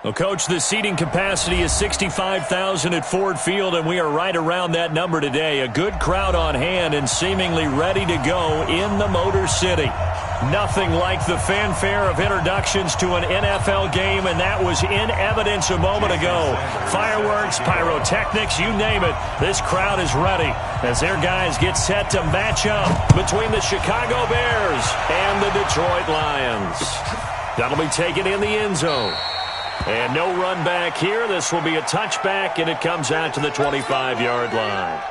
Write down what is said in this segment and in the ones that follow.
Well, Coach, the seating capacity is 65,000 at Ford Field, and we are right around that number today. A good crowd on hand and seemingly ready to go in the Motor City. Nothing like the fanfare of introductions to an NFL game, and that was in evidence a moment ago. Fireworks, pyrotechnics, you name it. This crowd is ready as their guys get set to match up between the Chicago Bears and the Detroit Lions. That'll be taken in the end zone. And no run back here. This will be a touchback, and it comes out to the 25-yard line.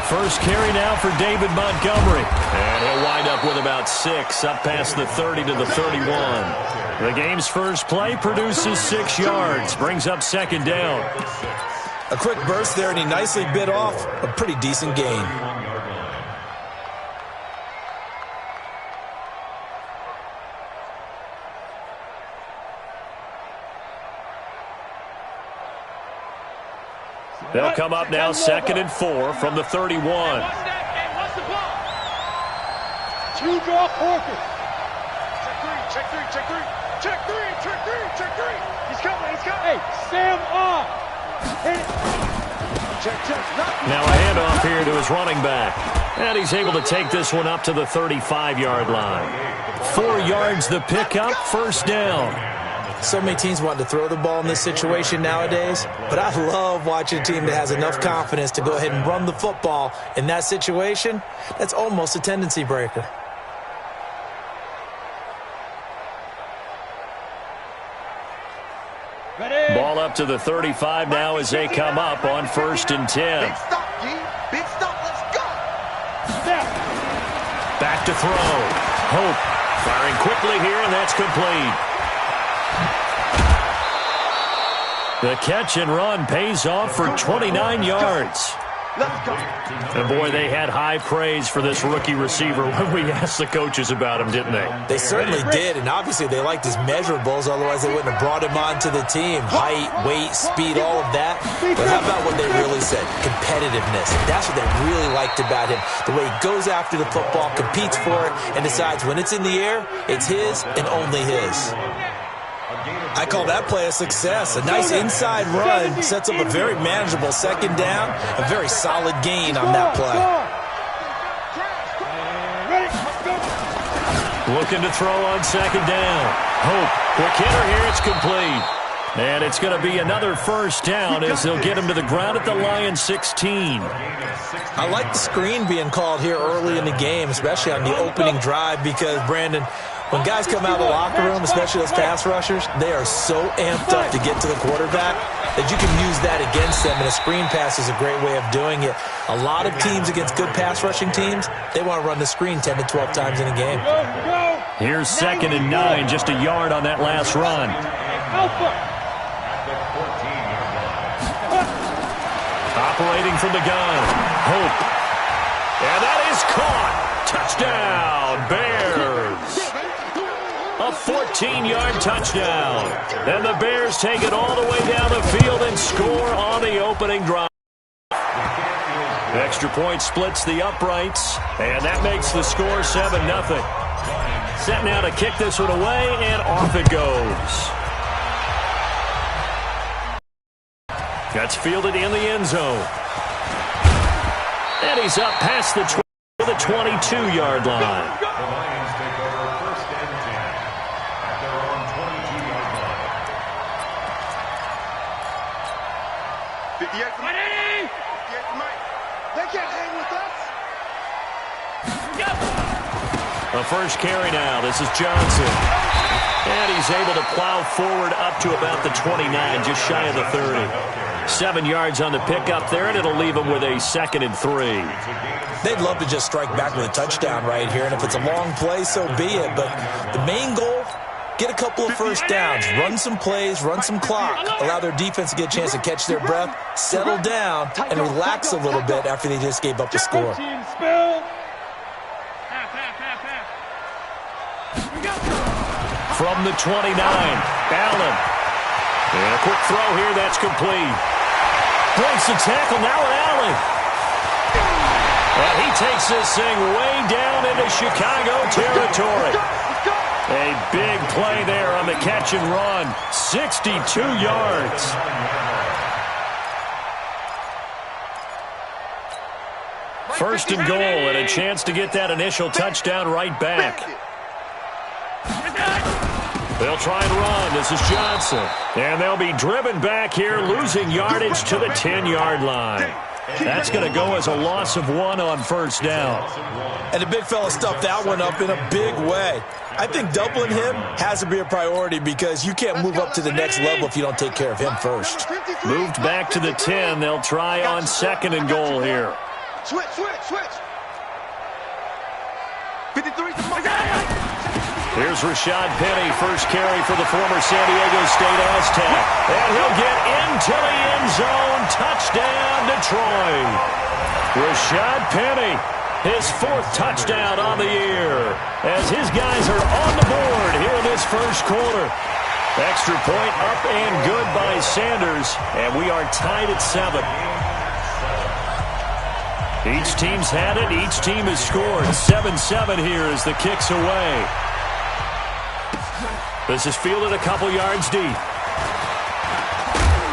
First carry now for David Montgomery. And he'll wind up with about 6, up past the 30 to the 31. The game's first play produces 6 yards, brings up second down. A quick burst there, and he nicely bit off a pretty decent gain. They'll come up now 2nd and 4 from the 31. Two draw focus. Check three. He's coming. Hey, Sam off. Check. Now a handoff here to his running back. And he's able to take this one up to the 35-yard line. 4 yards the pickup, first down. So many teams want to throw the ball in this situation nowadays, but I love watching a team that has enough confidence to go ahead and run the football. In that situation, that's almost a tendency breaker. Ball up to the 35 now as they come up on 1st and 10. Big stop, let's go. Back to throw. Hope firing quickly here, and that's complete. The catch and run pays off for 29 yards. Let's go. And boy, they had high praise for this rookie receiver when we asked the coaches about him, didn't they? They certainly did, and obviously they liked his measurables, otherwise they wouldn't have brought him onto the team. Height, weight, speed, all of that. But how about what they really said? Competitiveness. That's what they really liked about him. The way he goes after the football, competes for it, and decides when it's in the air, it's his and only his. I call that play a success. A nice inside run sets up a very manageable second down, a very solid gain on that play. Looking to throw on second down. Hope, quick hitter here, it's complete. And it's going to be another first down as they'll get him to the ground at the Lions 16. I like the screen being called here early in the game, especially on the opening drive, because, Brandon, when guys come out of the locker room, especially those pass rushers, they are so amped up to get to the quarterback that you can use that against them, and a screen pass is a great way of doing it. A lot of teams against good pass rushing teams, they want to run the screen 10 to 12 times in a game. Here's 2nd and 9, just a yard on that last run. Operating from the gun. Hope. And that is caught. Touchdown, Bears. A 14-yard touchdown. And the Bears take it all the way down the field and score on the opening drive. Extra point splits the uprights, and that makes the score 7-0. Set now to kick this one away, and off it goes. That's fielded in the end zone. And he's up past the 22-yard line. They can't hang with us. The first carry now. This is Johnson. And he's able to plow forward up to about the 29, just shy of the 30. 7 yards on the pickup there, and it'll leave them with a 2nd and 3. They'd love to just strike back with a touchdown right here, and if it's a long play, so be it. But the main goal, get a couple of first downs, run some plays, run some clock, allow their defense to get a chance to catch their breath, settle down, and relax a little bit after they just gave up a score. From the 29, Allen. And a quick throw here, that's complete. Breaks the tackle, now Allen. And he takes this thing way down into Chicago territory. A big play there on the catch and run. 62 yards. First and goal, and a chance to get that initial touchdown right back. They'll try and run. This is Johnson. And they'll be driven back here, losing yardage to the 10-yard line. That's going to go as a loss of 1 on first down. And the big fella stuffed that one up in a big way. I think doubling him has to be a priority because you can't move up to the next level if you don't take care of him first. Moved back to the 10. They'll try on 2nd and goal here. Switch. 53. Here's Rashad Penny, first carry for the former San Diego State Aztec. And he'll get into the end zone. Touchdown, Detroit. Rashad Penny, his 4th touchdown on the year, as his guys are on the board here in this first quarter. Extra point up and good by Sanders, and we are tied at 7. Each team's had it. Each team has scored. 7-7 here as the kick's away. This is fielded a couple yards deep.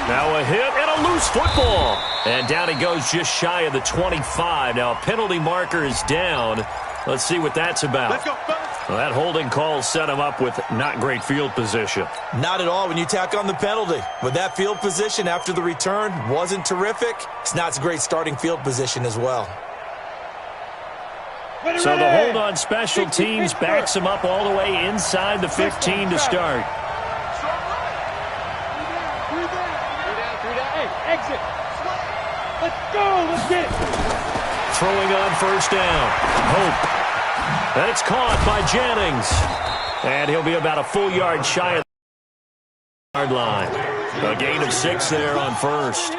Now a hit and a loose football. And down he goes just shy of the 25. Now a penalty marker is down. Let's see what that's about. Let's go, well, that holding call set him up with not great field position. Not at all when you tack on the penalty. With that field position after the return wasn't terrific. It's not a great starting field position as well. So the hold on special teams backs him up all the way inside the 15 to start. Exit. Let's go. Let's get it. Throwing on first down. Hope. And it's caught by Jennings. And he'll be about a full yard shy of the yard line. A gain of 6 there on first.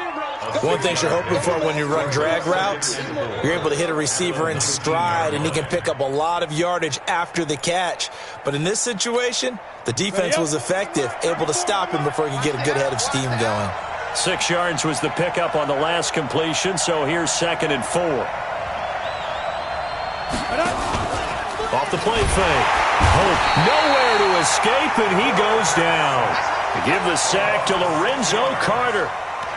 One thing you're hoping for when you run drag routes, you're able to hit a receiver in stride, and he can pick up a lot of yardage after the catch. But in this situation, the defense was effective, able to stop him before he could get a good head of steam going. 6 yards was the pickup on the last completion, so here's 2nd and 4. Off the play fake. Hope nowhere to escape, and he goes down. To give the sack to Lorenzo Carter.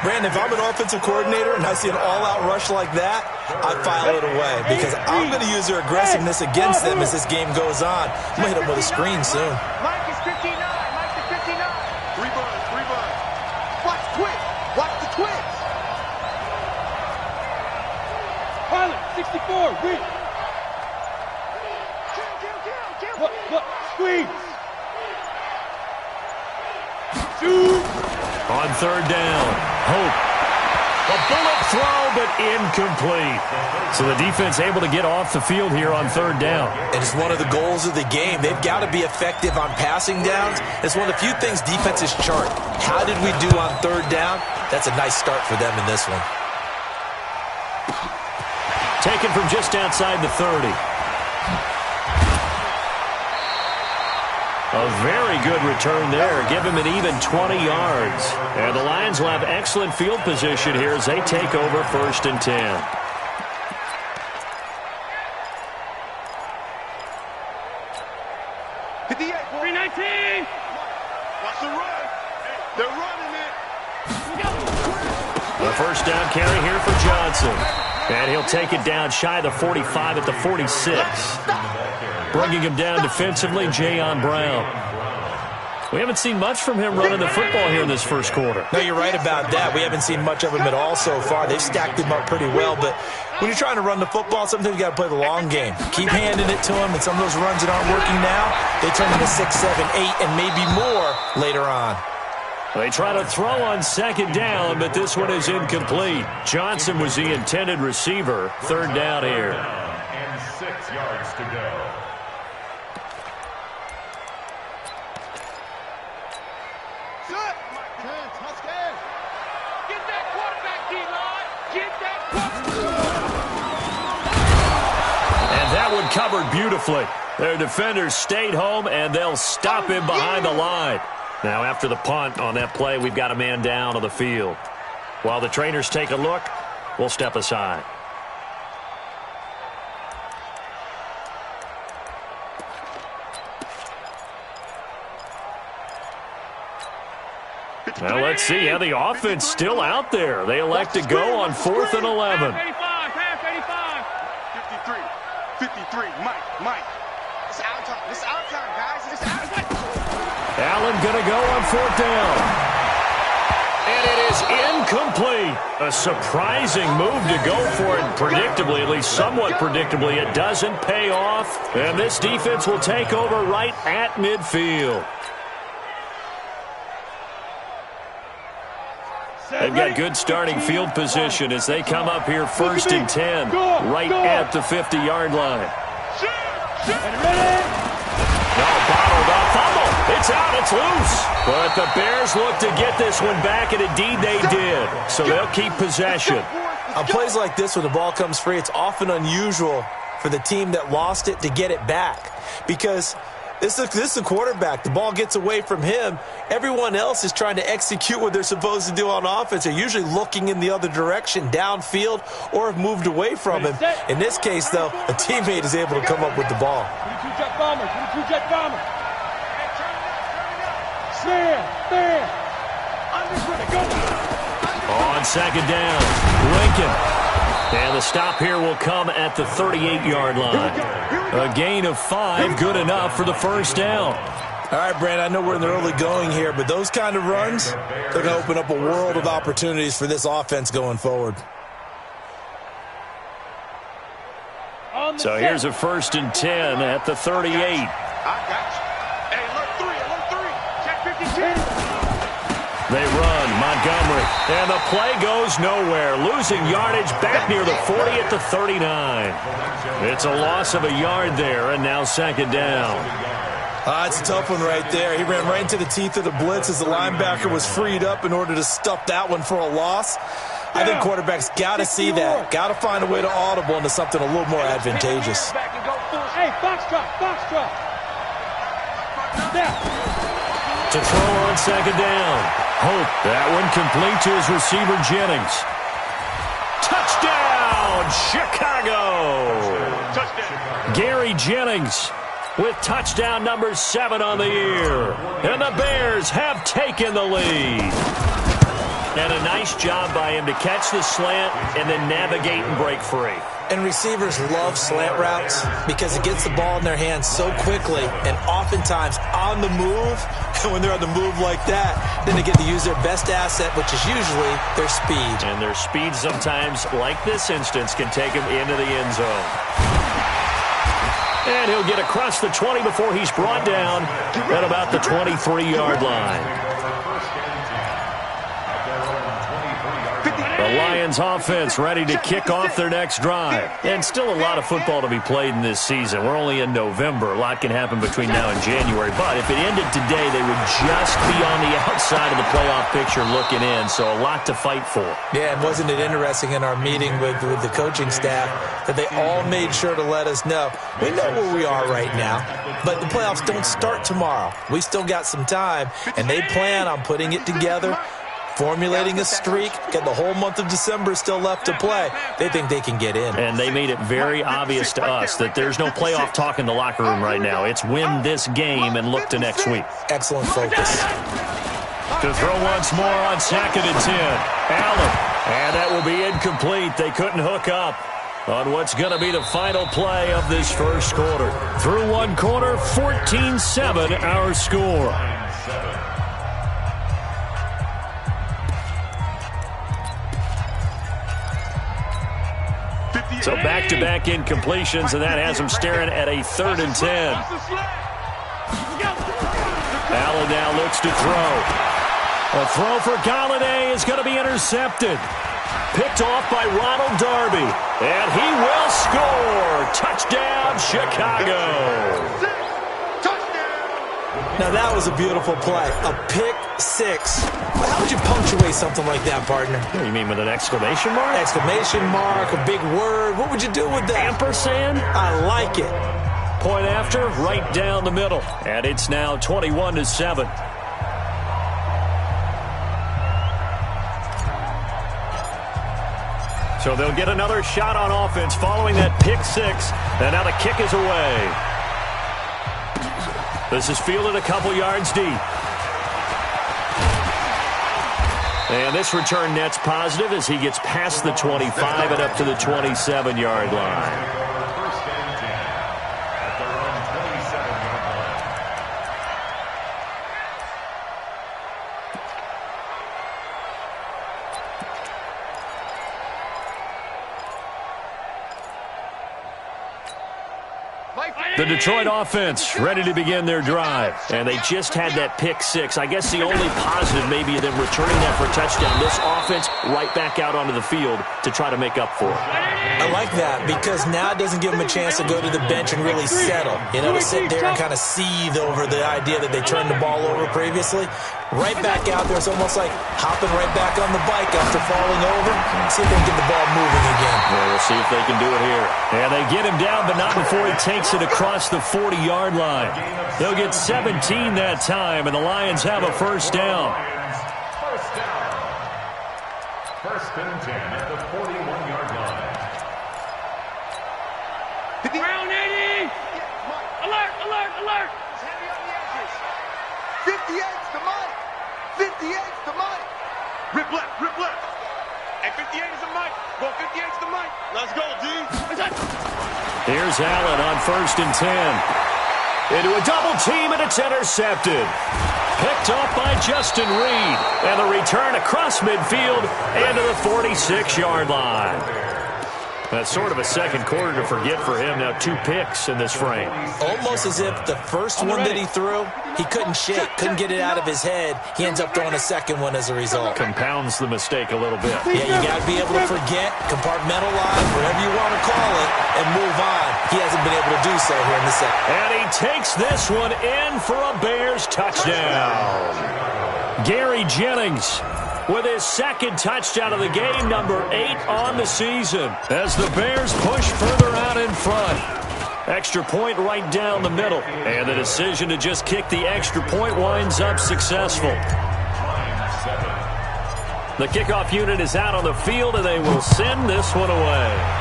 Brandon, if I'm an offensive coordinator and I see an all-out rush like that, I file it away because I'm going to use their aggressiveness against them as this game goes on. I'm going to hit them with a screen soon. Mike is 59. Mike is 59. 3 buns. Watch twitch. Watch the twitch. Pilot, 64. Reach. Kill. Look. Squeeze. Shoot. On 3rd down. Hope. A bullet throw, but incomplete. So the defense able to get off the field here on 3rd down. And it's one of the goals of the game. They've got to be effective on passing downs. It's one of the few things defenses chart. How did we do on 3rd down? That's a nice start for them in this one. Taken from just outside the 30. A very good return there. Give him an even 20 yards. And the Lions will have excellent field position here as they take over 1st and 10. Hit the 8, 319. Watch the run. They're running it. A first down carry here for Johnson. And he'll take it down shy of the 45 at the 46. Bringing him down defensively, Jayon Brown. We haven't seen much from him running the football here in this first quarter. No, you're right about that. We haven't seen much of him at all so far. They've stacked him up pretty well, but when you're trying to run the football, sometimes you got to play the long game. Keep handing it to him, and some of those runs that aren't working now, they turn into 6, 7, 8, and maybe more later on. They try to throw on second down, but this one is incomplete. Johnson was the intended receiver. Third down here. And 6 yards to go. Get that quarterback, D-line. Get that quarterback. And that one covered beautifully. Their defenders stayed home, and they'll stop him behind the line. Now, after the punt on that play, we've got a man down on the field. While the trainers take a look, we'll step aside. Now, let's see how the offense still out there. They elect to go on 4th and 11. Pass 85. 53. Mike. It's our time. It's our time, guys. It's our time. Allen going to go on 4th down. And it is incomplete. A surprising move to go for it predictably, at least somewhat predictably. It doesn't pay off. And this defense will take over right at midfield. They've got good starting field position as they come up here 1st and 10, right at the 50-yard line. No, bottled up, fumble. It's out, it's loose. But the Bears look to get this one back, and indeed they did. So they'll keep possession. On plays like this, when the ball comes free, it's often unusual for the team that lost it to get it back. Because this is a quarterback. The ball gets away from him. Everyone else is trying to execute what they're supposed to do on offense. They're usually looking in the other direction, downfield, or have moved away from him. In this case, though, a teammate is able to come up with the ball. 22-jet bomber. 22-jet bomber. Stand. On second down, Lincoln. And the stop here will come at the 38-yard line. A gain of 5, good enough for the first down. All right, Brand, I know we're in the early going here, but those kind of runs, they're going to open up a world of opportunities for this offense going forward. So here's a 1st and 10 at the 38. I got you. Hey, look 3. Check 52. They run, Montgomery, and the play goes nowhere. Losing yardage back near the 40 at the 39. It's a loss of a yard there, and now second down. It's a tough one right there. He ran right into the teeth of the blitz as the linebacker was freed up in order to stuff that one for a loss. I think quarterbacks got to see that. Got to find a way to audible into something a little more advantageous. Hey, box drop. To throw on second down. Hope. That one complete to his receiver, Jennings. Touchdown, Chicago. Touchdown. Gary Jennings with touchdown number 7 on the year. And the Bears have taken the lead. And a nice job by him to catch the slant and then navigate and break free. And receivers love slant routes because it gets the ball in their hands so quickly and oftentimes on the move. And when they're on the move like that, then they get to use their best asset, which is usually their speed. And their speed sometimes, like this instance, can take them into the end zone. And he'll get across the 20 before he's brought down at about the 23-yard line. The Lions offense ready to kick off their next drive. And still a lot of football to be played in this season. We're only in November. A lot can happen between now and January. But if it ended today, they would just be on the outside of the playoff picture looking in. So a lot to fight for. Yeah, and wasn't it interesting in our meeting with the coaching staff that they all made sure to let us know, we know where we are right now, but the playoffs don't start tomorrow. We still got some time, and they plan on putting it together, formulating a streak, get the whole month of December still left to play. They think they can get in. And they made it very obvious to us that there's no playoff talk in the locker room right now. It's win this game and look to next week. Excellent focus. To throw once more on 2nd and 10. Allen. And that will be incomplete. They couldn't hook up on what's going to be the final play of this first quarter. Through one quarter, 14-7 our score. So back-to-back incompletions, and that has them staring at a 3rd and 10. Allen now looks to throw. A throw for Galladay is going to be intercepted. Picked off by Ronald Darby. And he will score. Touchdown, Chicago. Now, that was a beautiful play. A pick six. How would you punctuate something like that, partner? What do you mean, with an exclamation mark? Exclamation mark, a big word. What would you do with that? Ampersand? I like it. Point after, right down the middle. And it's now 21-7. So they'll get another shot on offense following that pick six. And now the kick is away. This is fielded a couple yards deep. And this return net's positive as he gets past the 25 and up to the 27-yard line. The Detroit offense ready to begin their drive. And they just had that pick six. I guess the only positive maybe of them returning that for a touchdown. This offense right back out onto the field to try to make up for it. I like that because now it doesn't give them a chance to go to the bench and really settle. You know, to sit there and kind of seethe over the idea that they turned the ball over previously. Right back out there. It's almost like hopping right back on the bike after falling over. See if they can get the ball moving again. Well, we'll see if they can do it here. And they get him down, but not before he takes it across the 40-yard line. They'll get 17 that time, and the Lions have a first down. First and 10 at the 41-yard line. Round 80! Alert, alert, alert! He's heavy on the edges. 58's the Mike. 58's the Mike. Rip left, rip left. And 58 is the Mike. Go 58's the Mike. Let's go, D. Here's Allen on first and 10. Into a double team, and it's intercepted. Picked off by Justin Reed. And the return across midfield and to the 46-yard line. That's sort of a second quarter to forget for him. Now 2 picks in this frame. Almost as if the first one that he threw, he couldn't shake, couldn't get it out of his head. He ends up throwing a second one as a result. Compounds the mistake a little bit. Yeah, you got to be able to forget, compartmentalize, whatever you want to call it, and move on. He hasn't been able to do so here in the second. And he takes this one in for a Bears touchdown. Gary Jennings with his second touchdown of the game, number 8 on the season, as the Bears push further out in front. Extra point right down the middle. And the decision to just kick the extra point winds up successful. The kickoff unit is out on the field, and they will send this one away.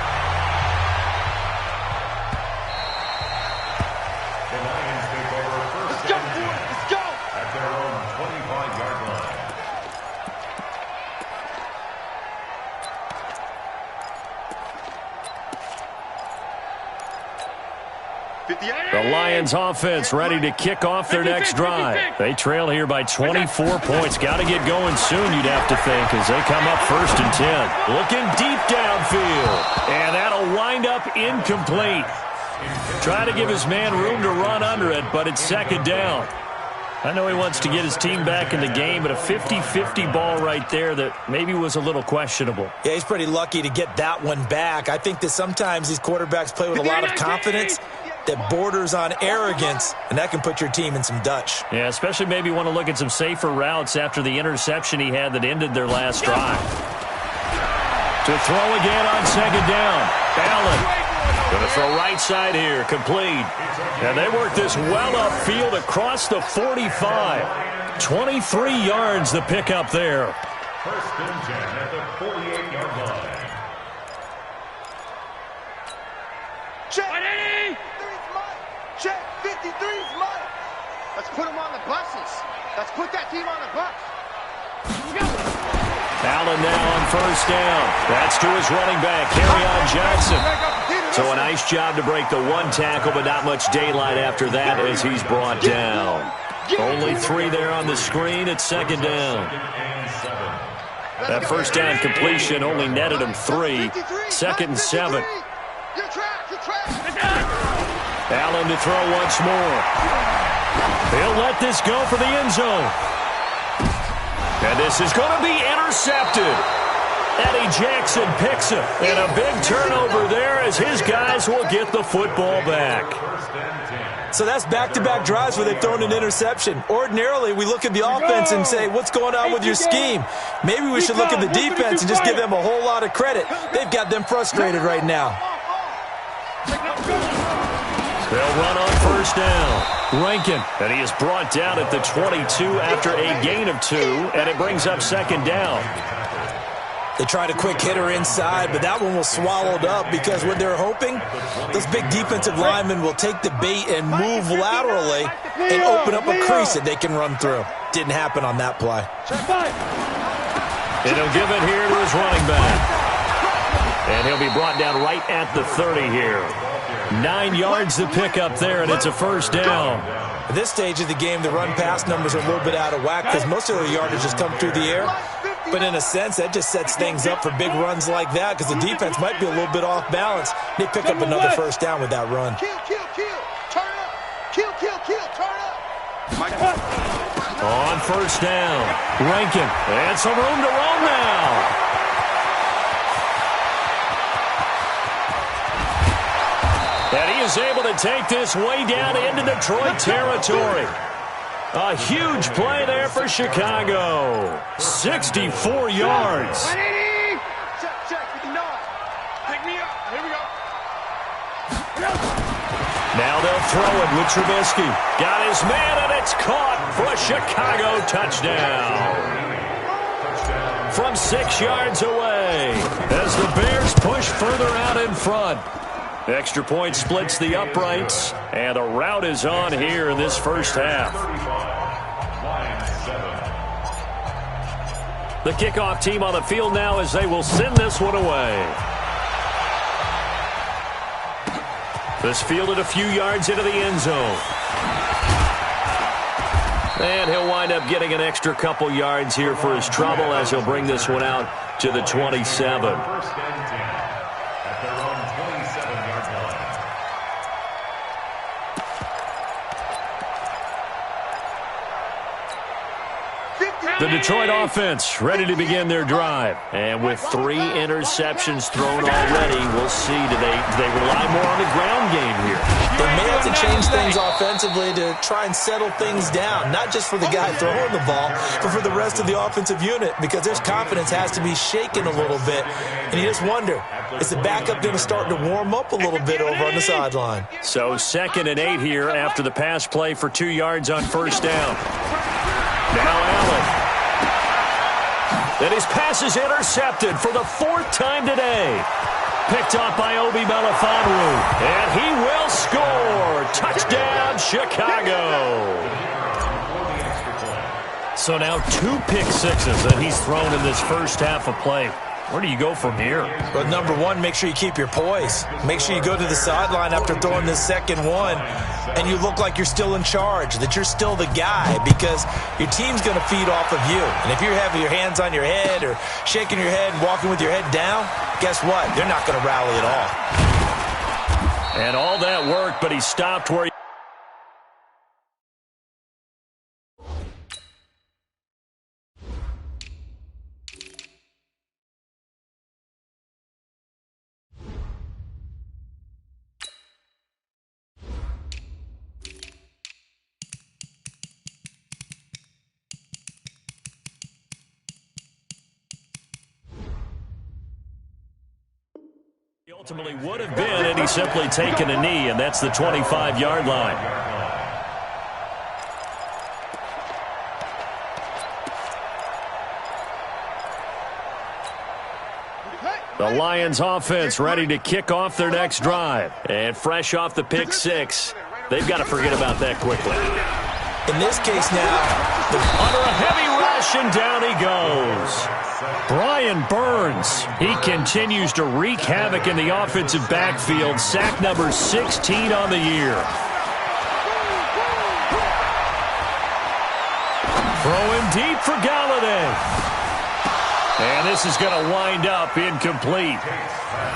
The Lions offense ready to kick off their next drive. They trail here by 24 points. Got to get going soon, you'd have to think, as they come up first and 10. Looking deep downfield. And that'll wind up incomplete. Trying to give his man room to run under it, but it's second down. I know he wants to get his team back in the game, but a 50-50 ball right there that maybe was a little questionable. Yeah, he's pretty lucky to get that one back. I think that sometimes these quarterbacks play with a lot of confidence that borders on arrogance, and that can put your team in some Dutch. Yeah, especially maybe want to look at some safer routes after the interception he had that ended their last drive. To throw again on second down. Allen going to throw right side here, complete. And they work this well upfield across the 45. 23 yards the pickup there. First and 10 at the 48-yard line. Check. 53's Mike. Check. 53's Mike. Let's put him on the buses. Let's put that team on the bus. Allen now on first down. That's to his running back, Kerryon Johnson. So a nice job to break the one tackle, but not much daylight after that as he's brought down. Only 3 there on the screen at second down. That first down completion only netted him 3. Second and 7. Allen to throw once more. He'll let this go for the end zone. And this is going to be intercepted. Eddie Jackson picks it. And a big turnover there as his guys will get the football back. So that's back-to-back drives where they've thrown an interception. Ordinarily, we look at the offense and say, what's going on with your scheme? Maybe we should look at the defense and just give them a whole lot of credit. They've got them frustrated right now. They'll run on first down. Rankin, and he is brought down at the 22 after a gain of 2, and it brings up second down. They tried a quick hitter inside, but that one was swallowed up because what they're hoping, those big defensive linemen will take the bait and move laterally and open up a crease that they can run through. Didn't happen on that play. And he'll give it here to his running back. And he'll be brought down right at the 30 here. 9 yards to pick up there, and it's a first down. At this stage of the game, the run-pass numbers are a little bit out of whack because most of the yardage has come through the air. But in a sense, that just sets things up for big runs like that because the defense might be a little bit off balance. They pick up another first down with that run. Kill, turn up. Kill, turn up. On first down, Rankin, and some room to roam now. And he is able to take this way down into Detroit territory. A huge play there for Chicago. 64 yards. 180. Check, 59. Pick me up. Here we go. Now they'll throw it with Trubisky. Got his man, and it's caught for a Chicago touchdown. From 6 yards away as the Bears push further out in front. Extra point splits the uprights, and a rout is on here in this first half. The kickoff team on the field now as they will send this one away. This fielded a few yards into the end zone. And he'll wind up getting an extra couple yards here for his trouble as he'll bring this one out to the 27. The Detroit offense ready to begin their drive. And with 3 interceptions thrown already, we'll see, do they rely more on the ground game here? They may have to change things offensively to try and settle things down, not just for the guy throwing the ball, but for the rest of the offensive unit, because their confidence has to be shaken a little bit. And you just wonder, is the backup going to start to warm up a little bit over on the sideline? So 2nd and 8 here after the pass play for 2 yards on first down. Now Allen. And his pass is intercepted for the 4th time today. Picked up by Obi Melifonwu. And he will score. Touchdown, Chicago. So now 2 pick sixes that he's thrown in this first half of play. Where do you go from here? Well, number one, make sure you keep your poise. Make sure you go to the sideline after throwing this second one, and you look like you're still in charge, that you're still the guy, because your team's going to feed off of you. And if you're having your hands on your head or shaking your head and walking with your head down, guess what? They're not going to rally at all. And all that worked, but he stopped where he... ultimately would have been, and he's simply taken a knee, and that's the 25-yard line. The Lions offense ready to kick off their next drive. And fresh off the pick six, they've got to forget about that quickly. In this case now, under a heavy rush, and down he goes. Brian Burns, he continues to wreak havoc in the offensive backfield. Sack number 16 on the year. Throwing deep for Galladay. And this is going to wind up incomplete.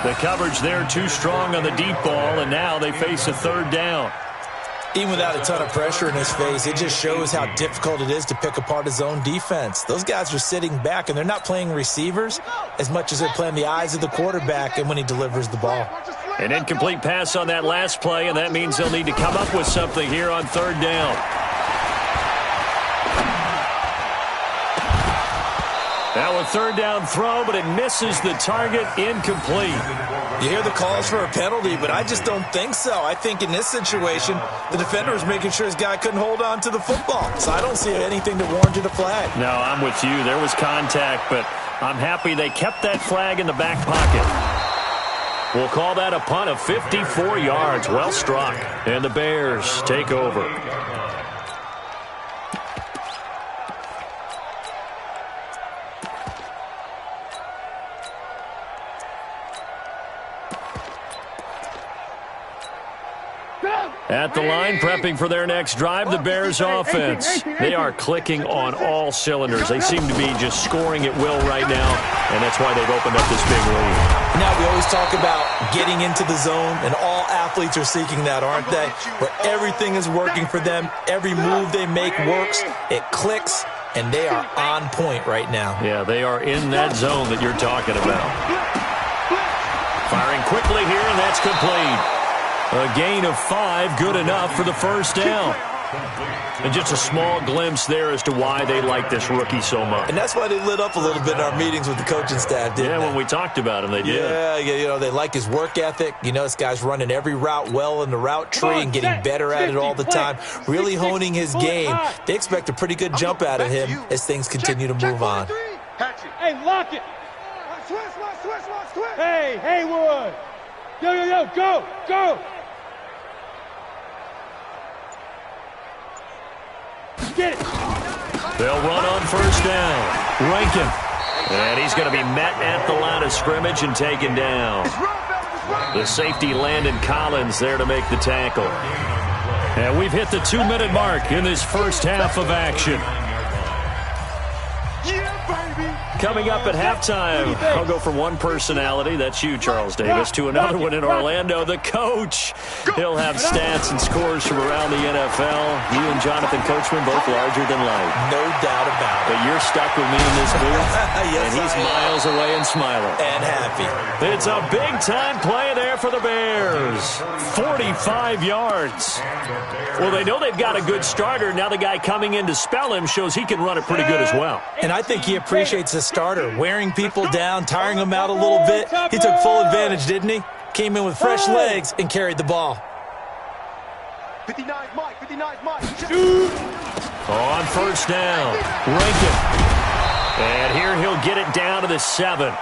The coverage there too strong on the deep ball, and now they face a third down. Even without a ton of pressure in his face, it just shows how difficult it is to pick apart his own defense. Those guys are sitting back, and they're not playing receivers as much as they're playing the eyes of the quarterback and when he delivers the ball. An incomplete pass on that last play, and that means they'll need to come up with something here on third down. Now a third down throw, but it misses the target, incomplete. You hear the calls for a penalty, but I just don't think so. I think in this situation, the defender was making sure his guy couldn't hold on to the football. So I don't see anything to warrant a flag. No, I'm with you. There was contact, but I'm happy they kept that flag in the back pocket. We'll call that a punt of 54 yards. Well struck. And the Bears take over. At the line, prepping for their next drive, the Bears offense. They are clicking on all cylinders. They seem to be just scoring at will right now, and that's why they've opened up this big lead. Now, we always talk about getting into the zone, and all athletes are seeking that, aren't they? Where everything is working for them. Every move they make works. It clicks, and they are on point right now. Yeah, they are in that zone that you're talking about. Firing quickly here, and that's complete. A gain of 5, good enough for the first down. And just a small glimpse there as to why they like this rookie so much. And that's why they lit up a little bit in our meetings with the coaching staff, didn't they? When we talked about him, they did. Yeah, you know, they like his work ethic. You know, this guy's running every route well in the route tree and getting better at it all the time, really honing his game. They expect a pretty good jump out of him as things continue to move on. Hey, lock it. Hey, Haywood. Yo, go. Get it. They'll run on first down. Rankin. And he's going to be met at the line of scrimmage and taken down. The safety Landon Collins there to make the tackle. And we've hit the 2-minute mark in this first half of action. Coming up at halftime, I'll go from one personality, that's you, Charles Davis, to another one in Orlando, the coach. He'll have stats and scores from around the NFL. You and Jonathan Coachman, both larger than life. No doubt about it. But you're stuck with me in this booth, yes, and he's miles away and smiling. And happy. It's a big-time play there for the Bears. 45 yards. Well, they know they've got a good starter. Now the guy coming in to spell him shows he can run it pretty good as well. And I think he appreciates the starter, wearing people down, tiring them out a little bit. He took full advantage, didn't he? Came in with fresh legs and carried the ball. 59's Mike. On first down, Rankin. And here he'll get it down to the 7.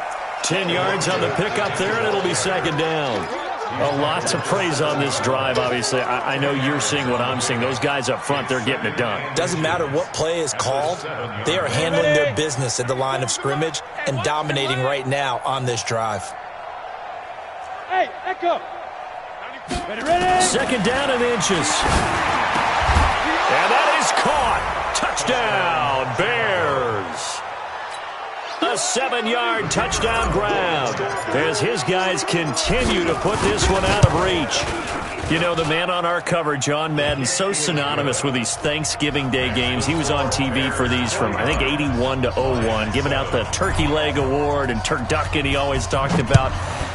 10 yards on the pickup there, and it'll be second down. A lot to praise on this drive, obviously. I know you're seeing what I'm seeing. Those guys up front, they're getting it done. Doesn't matter what play is called. They are handling their business at the line of scrimmage and dominating right now on this drive. Hey, echo. Ready. Second down and inches. And that is caught. Touchdown, Bears. A 7-yard touchdown grab as his guys continue to put this one out of reach. You know, the man on our cover, John Madden, so synonymous with these Thanksgiving Day games. He was on TV for these from, I think, 81 to 01, giving out the Turkey Leg Award and turducken he always talked about.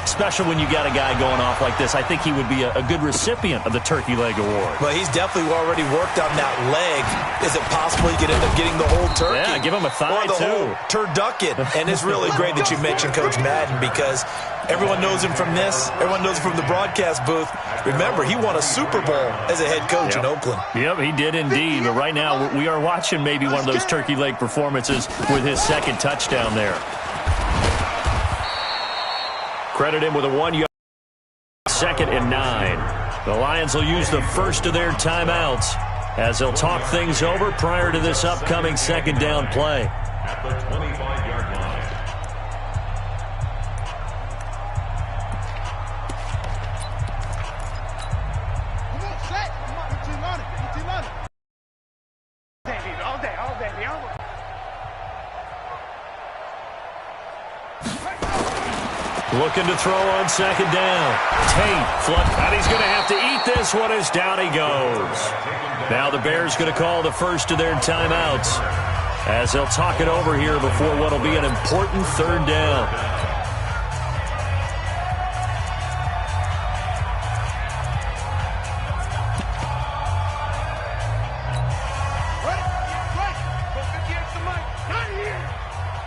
Special when you got a guy going off like this. I think he would be a good recipient of the Turkey Leg Award. Well, he's definitely already worked on that leg. Is it possible he could end up getting the whole turkey? Yeah, give him a thigh, or the whole turducken. And it's really great that you mentioned Coach Madden because everyone knows him from this. Everyone knows him from the broadcast booth. Remember, he won a Super Bowl as a head coach in Oakland. Yep, he did indeed. But right now, we are watching maybe one of those turkey leg performances with his second touchdown there. Credit him with a 1-yard. 2nd and 9. The Lions will use the first of their timeouts as they'll talk things over prior to this upcoming second down play. At the 25-yard line. Come on, set. Come on, you two running. All day. Looking to throw on second down. Tate, and he's going to have to eat this one as down he goes. Now the Bears going to call the first of their timeouts as they'll talk it over here before what will be an important third down.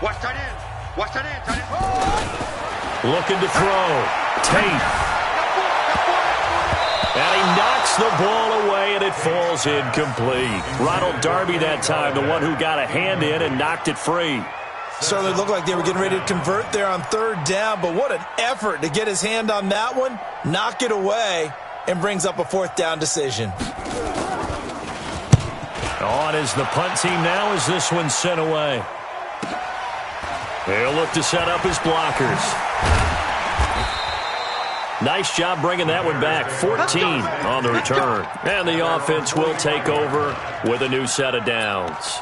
Watch tight end. Watch tight end. Tight end. Looking to throw. Tate. And he knocks the ball away, and it falls incomplete. Ronald Darby that time, the one who got a hand in and knocked it free. Certainly looked like they were getting ready to convert there on third down, but what an effort to get his hand on that one, knock it away, and brings up a fourth down decision. On is the punt team now as this one's sent away. They'll look to set up his blockers. Nice job bringing that one back. 14 on the return. And the offense will take over with a new set of downs.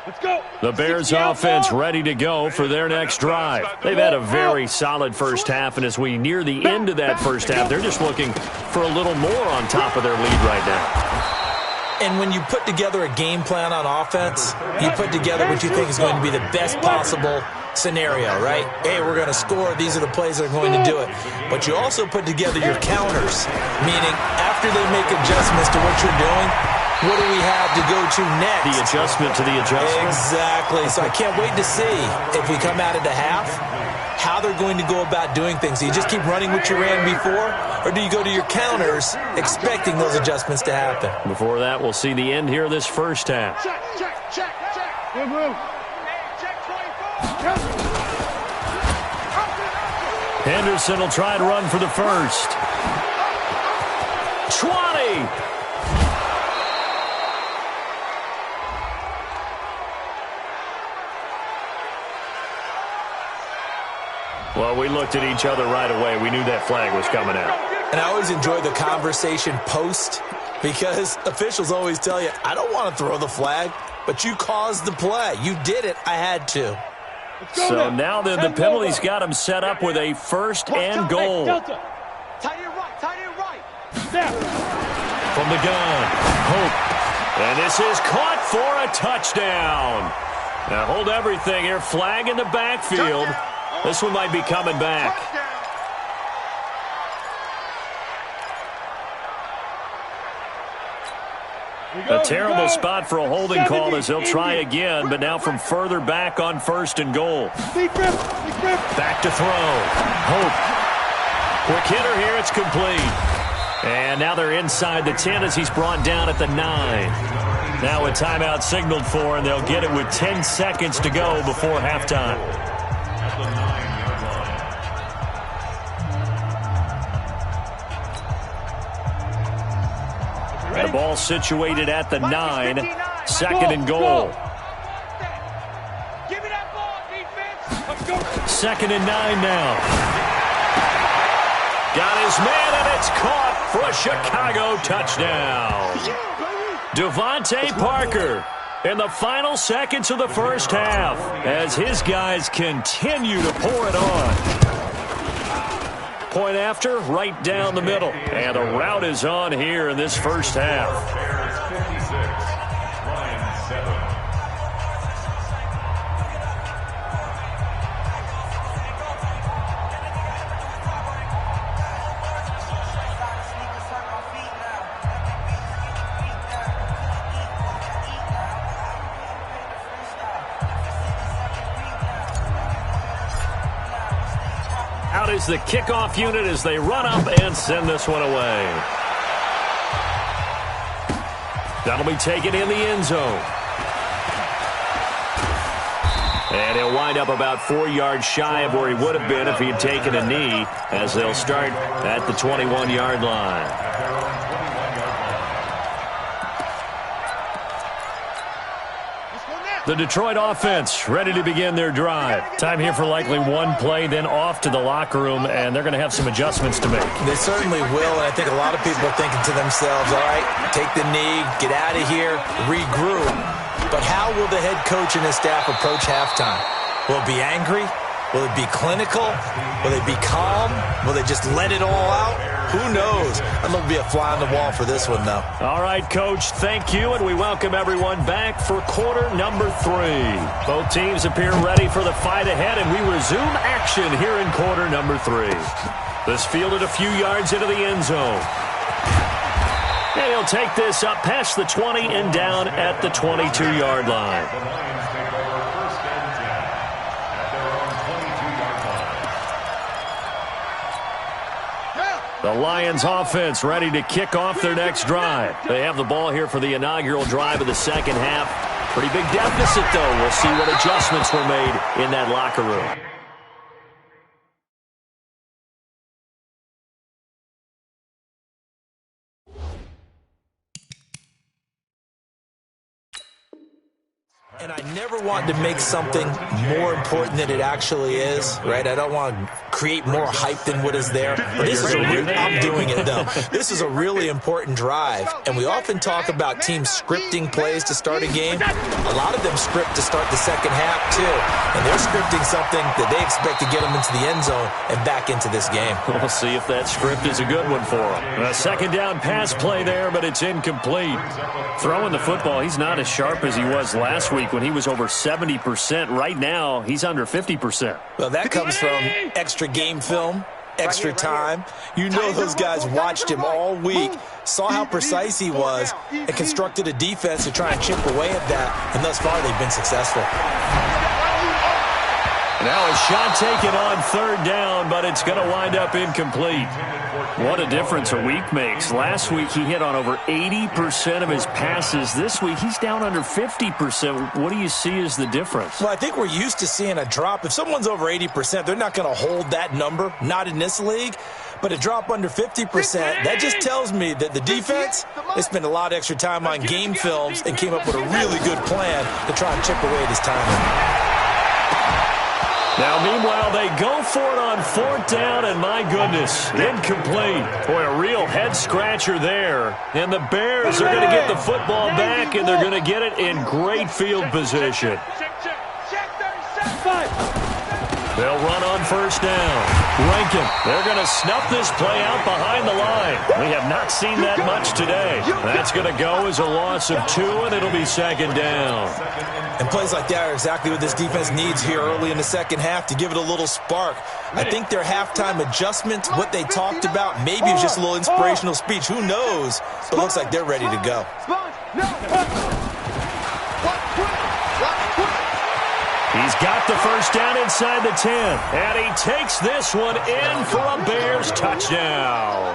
Let's go. The Bears offense ready to go for their next drive. They've had a very solid first half, and as we near the end of that first half, they're just looking for a little more on top of their lead right now. And when you put together a game plan on offense, you put together what you think is going to be the best possible scenario, right? Hey, we're going to score. These are the plays that are going to do it. But you also put together your counters, meaning after they make adjustments to what you're doing, what do we have to go to next? The adjustment to the adjustment. Exactly. So I can't wait to see if we come out at the half, how they're going to go about doing things. Do you just keep running what you ran before, or do you go to your counters expecting those adjustments to happen? Before that, we'll see the end here of this first half. Check. Good move. Check 24. Henderson will try to run for the first. 20. Well, we looked at each other right away. We knew that flag was coming out. And I always enjoy the conversation post because officials always tell you, I don't want to throw the flag, but you caused the play. You did it. I had to. So now then the penalty's got him set up with a first and goal. Delta. Tight end right. Snap. From the gun, Hope. And this is caught for a touchdown. Now hold everything here. Flag in the backfield. This one might be coming back. A terrible spot for a holding call as they'll try again, but now from further back on first and goal. Back to throw. Hope. Quick hitter here. It's complete. And now they're inside the 10 as he's brought down at the 9. Now a timeout signaled for, and they'll get it with 10 seconds to go before halftime. And a ball situated at the 9. Second and goal. Give me that ball, defense. Second and 9 now. Got his man, and it's caught for a Chicago touchdown. Devontae Parker in the final seconds of the first half as his guys continue to pour it on. Point after, right down the middle. And the route is on here in this first half. Bears 56, Lions 7. Out is the kickoff unit as they run up and send this one away. That'll be taken in the end zone. And he'll wind up about 4 yards shy of where he would have been if he had taken a knee as they'll start at the 21-yard line. Let's go now. The Detroit offense ready to begin their drive. Time here for likely one play, then off to the locker room, and they're going to have some adjustments to make. They certainly will, and I think a lot of people are thinking to themselves, all right, take the knee, get out of here, regroup. But how will the head coach and his staff approach halftime? Will it be angry? Will it be clinical? Will they be calm? Will they just let it all out? Who knows? I'd love to be a fly on the wall for this one, though. All right, Coach, thank you, and we welcome everyone back for quarter number 3. Both teams appear ready for the fight ahead, and we resume action here in quarter number 3. This fielded a few yards into the end zone. And he'll take this up past the 20 and down at the 22-yard line. The Lions offense ready to kick off their next drive. They have the ball here for the inaugural drive of the second half. Pretty big deficit, though. We'll see what adjustments were made in that locker room. And I never want to make something more important than it actually is, right? I don't want to create more hype than what is there. But this is I'm doing it, though. This is a really important drive. And we often talk about teams scripting plays to start a game. A lot of them script to start the second half, too. And they're scripting something that they expect to get them into the end zone and back into this game. We'll see if that script is a good one for them. A second down pass play there, but it's incomplete. Throwing the football, he's not as sharp as he was last week when he was over 70%. Right now, he's under 50%. Well, that comes from extra game film, extra time. You know those guys watched him all week, saw how precise he was, and constructed a defense to try and chip away at that. And thus far, they've been successful. Now a shot taken on third down, but it's going to wind up incomplete. What a difference a week makes. Last week he hit on over 80% of his passes. This week he's down under 50%. What do you see as the difference? Well, I think we're used to seeing a drop. If someone's over 80%, they're not going to hold that number, not in this league. But a drop under 50%, that just tells me that the defense, they spent a lot of extra time on game films and came up with a really good plan to try and chip away at his timing. Now, meanwhile, they go for it on fourth down, and my goodness, incomplete. Boy, a real head-scratcher there. And the Bears are going to get the football back, and they're going to get it in great field position. They'll run on first down. Rankin, they're going to snuff this play out behind the line. We have not seen that much today. That's going to go as a loss of 2, and it'll be second down. And plays like that are exactly what this defense needs here early in the second half to give it a little spark. I think their halftime adjustment, what they talked about, maybe it was just a little inspirational speech. Who knows? But it looks like they're ready to go. He's got the first down inside the 10. And he takes this one in for a Bears touchdown.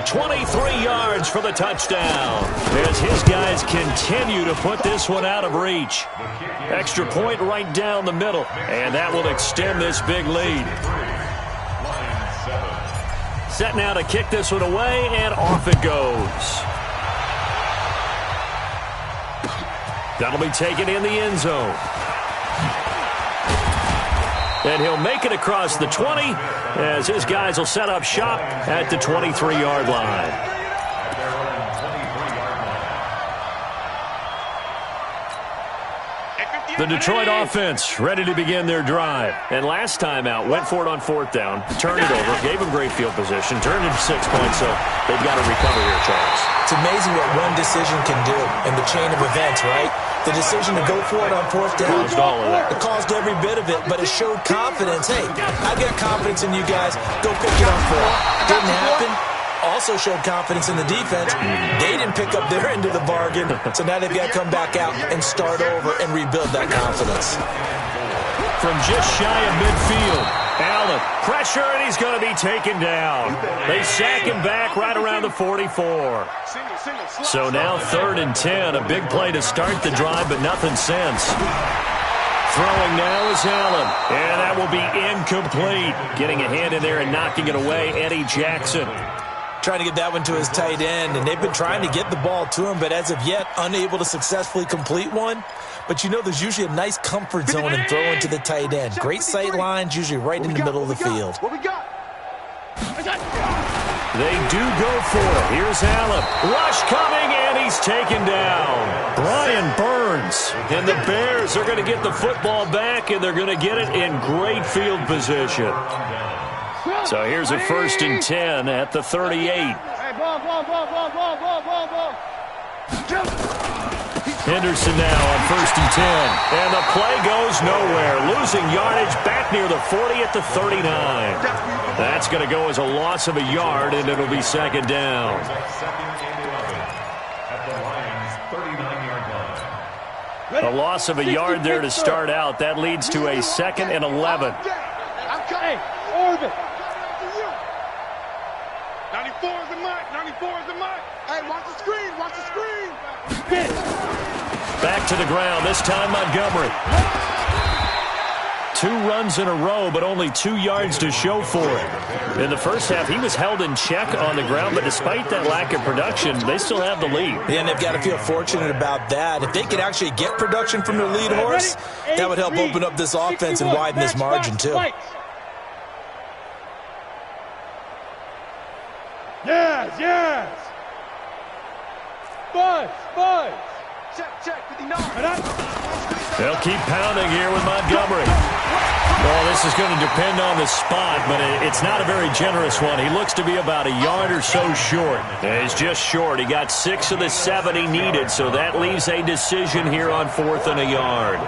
23 yards for the touchdown as his guys continue to put this one out of reach. Extra point right down the middle, and that will extend this big lead. Set now to kick this one away, and off it goes. That'll be taken in the end zone. And he'll make it across the 20 as his guys will set up shop at the 23-yard line. The Detroit offense ready to begin their drive. And last time out, went for it on fourth down, turned it over, gave them great field position, turned it to 6 points, so they've got to recover here, Charles. It's amazing what one decision can do in the chain of events, right? The decision to go for it on fourth down. Caused all of that. It caused every bit of it, but it showed confidence. Hey, I've got confidence in you guys. Go pick it up for it. Didn't happen. Also showed confidence in the defense. They didn't pick up their end of the bargain, so now they've got to come back out and start over and rebuild that confidence. From just shy of midfield, Allen, pressure, and he's going to be taken down. They sack him back right around the 44. So now 3rd and 10, a big play to start the drive, but nothing since. Throwing now is Allen, and that will be incomplete. Getting a hand in there and knocking it away, Eddie Jackson. trying to get that one to his tight end, and they've been trying to get the ball to him, but as of yet, unable to successfully complete one. But you know there's usually a nice comfort zone in throwing to the tight end. Great sight lines, usually right in the middle of the field. What we got? They do go for it. Here's Allen. Rush coming, and he's taken down. Brian Burns. And the Bears are going to get the football back, and they're going to get it in great field position. So here's a 1st and 10 at the 38. Henderson now on 1st and 10. And the play goes nowhere. Losing yardage back near the 40 at the 39. That's going to go as a loss of a yard, and it'll be 2nd down. A loss of a yard there to start out. That leads to a 2nd and 11. Hey, Orbit. 94 is the mark. 94 is the mark. Hey, watch the screen. Watch the screen. Back to the ground, this time Montgomery. 2 runs in a row, but only 2 yards to show for it. In the first half, he was held in check on the ground, but despite that lack of production, they still have the lead. Yeah, and they've got to feel fortunate about that. If they could actually get production from their lead horse, that would help open up this offense and widen this margin, too. Yes. Buzz. Check, 59. They'll keep pounding here with Montgomery. Well, this is going to depend on the spot, but it's not a very generous one. He looks to be about a yard or so short. He's just short. He got 6 of the 7 he needed, so that leaves a decision here on 4th and a yard.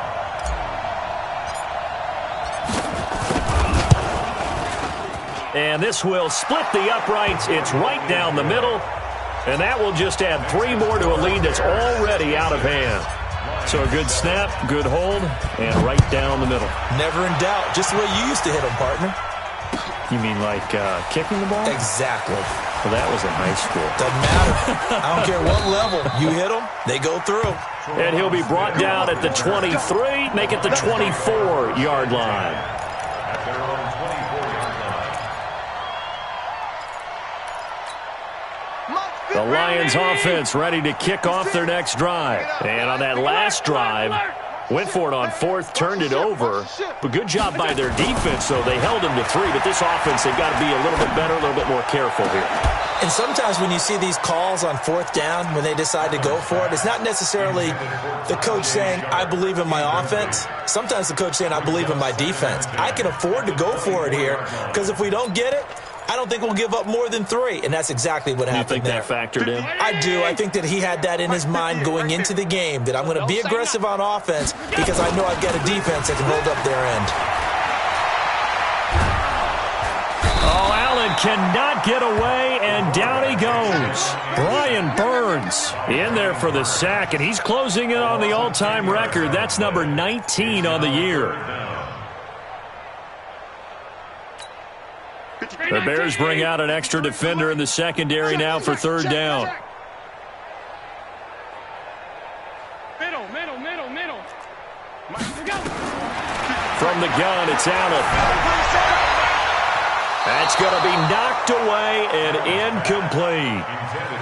And this will split the uprights. It's right down the middle. And that will just add 3 more to a lead that's already out of hand. So a good snap, good hold, and right down the middle. Never in doubt. Just the way you used to hit them, partner. You mean like kicking the ball? Exactly. Well, that was in high school. Doesn't matter. I don't care what level. You hit them, they go through. And he'll be brought down at the 23, make it the 24-yard line. At their own 24-yard line. The Lions offense ready to kick off their next drive. And on that last drive, went for it on 4th, turned it over. But good job by their defense, though. They held them to 3. But this offense, they've got to be a little bit better, a little bit more careful here. And sometimes when you see these calls on 4th down, when they decide to go for it, it's not necessarily the coach saying, I believe in my offense. Sometimes the coach saying, I believe in my defense. I can afford to go for it here because if we don't get it, I don't think we'll give up more than 3, and that's exactly what happened there. You think that factored in? I do. I think that he had that in his mind going into the game, that I'm going to be aggressive on offense because I know I've got a defense that can hold up their end. Oh, Allen cannot get away, and down he goes. Brian Burns in there for the sack, and he's closing in on the all-time record. That's number 19 on the year. The Bears bring out an extra defender in the secondary now for 3rd down. Middle. From the gun, it's Allen. That's going to be knocked away and incomplete.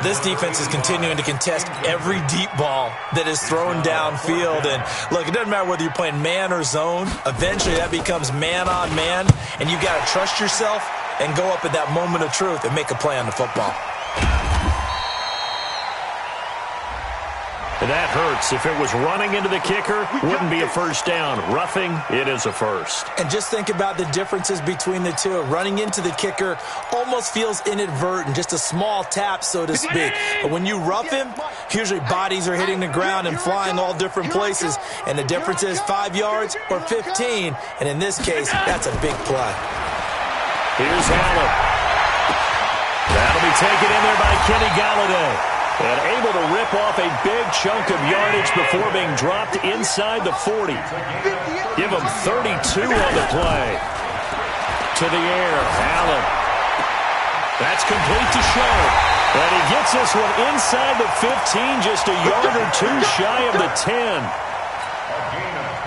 This defense is continuing to contest every deep ball that is thrown downfield. And look, it doesn't matter whether you're playing man or zone. Eventually that becomes man on man, and you've got to trust yourself and go up at that moment of truth and make a play on the football. And that hurts. If it was running into the kicker, wouldn't be a 1st down. Roughing, it is a 1st. And just think about the differences between the two. Running into the kicker almost feels inadvertent, just a small tap, so to speak. But when you rough him, usually bodies are hitting the ground and flying all different places. And the difference is 5 yards or 15. And in this case, that's a big play. Here's Allen. That'll be taken in there by Kenny Galladay. And able to rip off a big chunk of yardage before being dropped inside the 40. Give him 32 on the play. To the air, Allen. That's complete to Show. And he gets this one inside the 15, just a yard or 2 shy of the 10.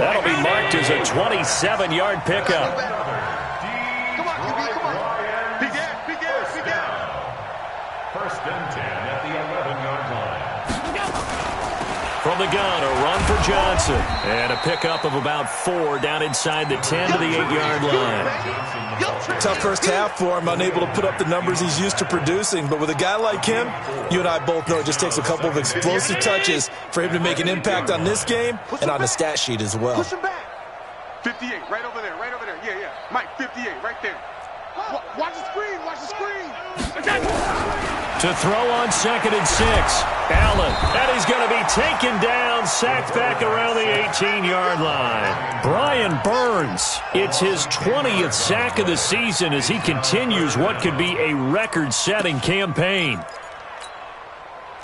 That'll be marked as a 27-yard pickup. From the gun, a run for Johnson. And a pickup of about 4 down inside the 10 to the 8-yard line. Tough first half for him, unable to put up the numbers he's used to producing. But with a guy like him, you and I both know it just takes a couple of explosive touches for him to make an impact on this game and on the stat sheet as well. Push him back. 58, right over there, right over there. Yeah, yeah. Mike, 58, right there. Watch the screen, watch the screen. To throw on 2nd and 6. Allen, and he's going to be taken down, sacked back around the 18-yard line. Brian Burns, it's his 20th sack of the season as he continues what could be a record-setting campain.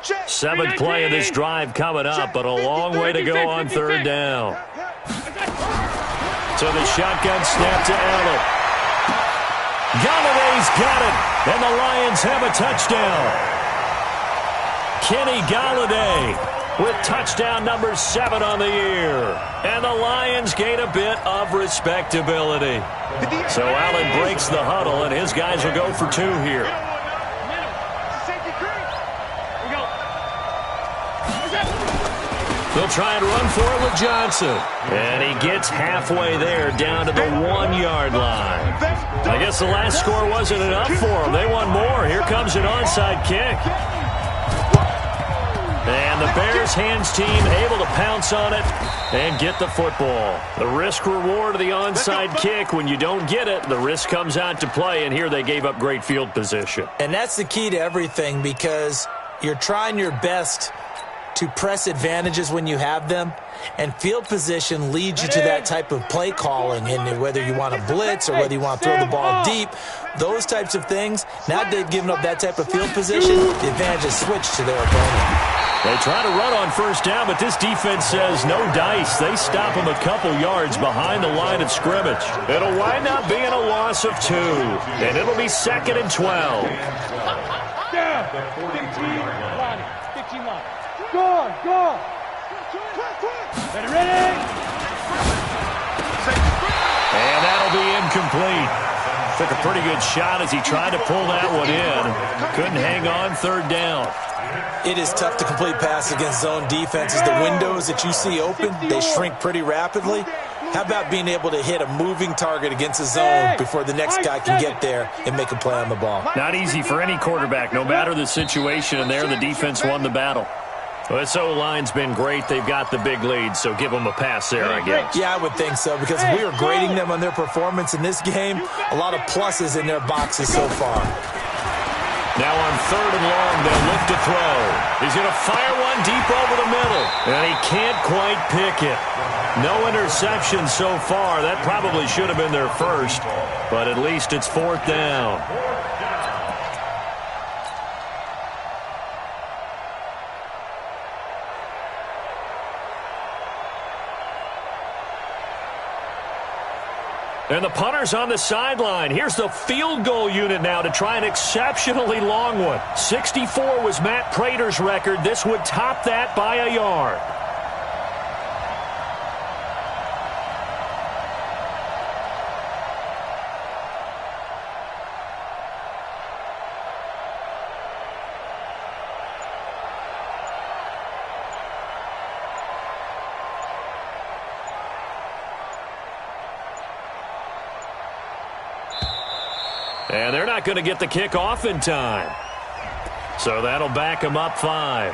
7th play of this drive coming up, but a long way to go on 3rd down. So the shotgun snap to Allen. Galladay's got it, and the Lions have a touchdown. Kenny Galladay with touchdown number 7 on the year. And the Lions gain a bit of respectability. So Allen breaks the huddle, and his guys will go for 2 here. They'll try and run for it with Johnson. And he gets halfway there, down to the 1-yard line. I guess the last score wasn't enough for them. They want more. Here comes an onside kick. And the Bears hands team able to pounce on it and get the football. The risk-reward of the onside kick, when you don't get it, the risk comes out to play, and here they gave up great field position. And that's the key to everything, because you're trying your best to press advantages when you have them, and field position leads you to that type of play calling. And whether you want to blitz or whether you want to throw the ball deep, those types of things, now that they've given up that type of field position, the advantage is switched to their opponent. They try to run on 1st down, but this defense says no dice. They stop them a couple yards behind the line of scrimmage. It'll wind up being a loss of 2, and it'll be 2nd and 12. Down. 15 line. Go on, go on. Ready? And that'll be incomplete. Took a pretty good shot as he tried to pull that one in. Couldn't hang on 3rd down. It is tough to complete pass against zone defenses. The windows that you see open, they shrink pretty rapidly. How about being able to hit a moving target against a zone before the next guy can get there and make a play on the ball? Not easy for any quarterback, no matter the situation, and there the defense won the battle. Well, this O-line's been great. They've got the big lead, so give them a pass there, I guess. Yeah, I would think so, because if we were grading them on their performance in this game, a lot of pluses in their boxes so far. Now on 3rd and long, they'll look to throw. He's going to fire one deep over the middle, and he can't quite pick it. No interception so far. That probably should have been their first, but at least it's 4th down. And the punter's on the sideline. Here's the field goal unit now to try an exceptionally long one. 64 was Matt Prater's record. This would top that by a yard. And they're not going to get the kick off in time. So that'll back them up 5.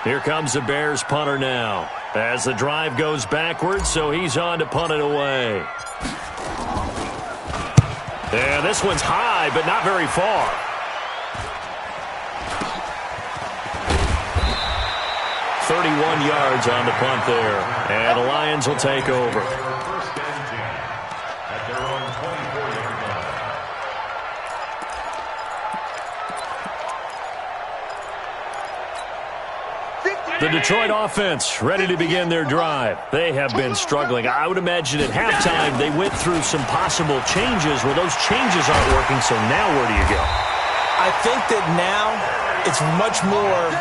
Here comes the Bears punter now. As the drive goes backwards, so he's on to punt it away. And this one's high, but not very far. .31 yards on the punt there. And the Lions will take over. The Detroit offense ready to begin their drive. They have been struggling. I would imagine at halftime they went through some possible changes. Well, those changes aren't working, so now where do you go? I think that now it's much more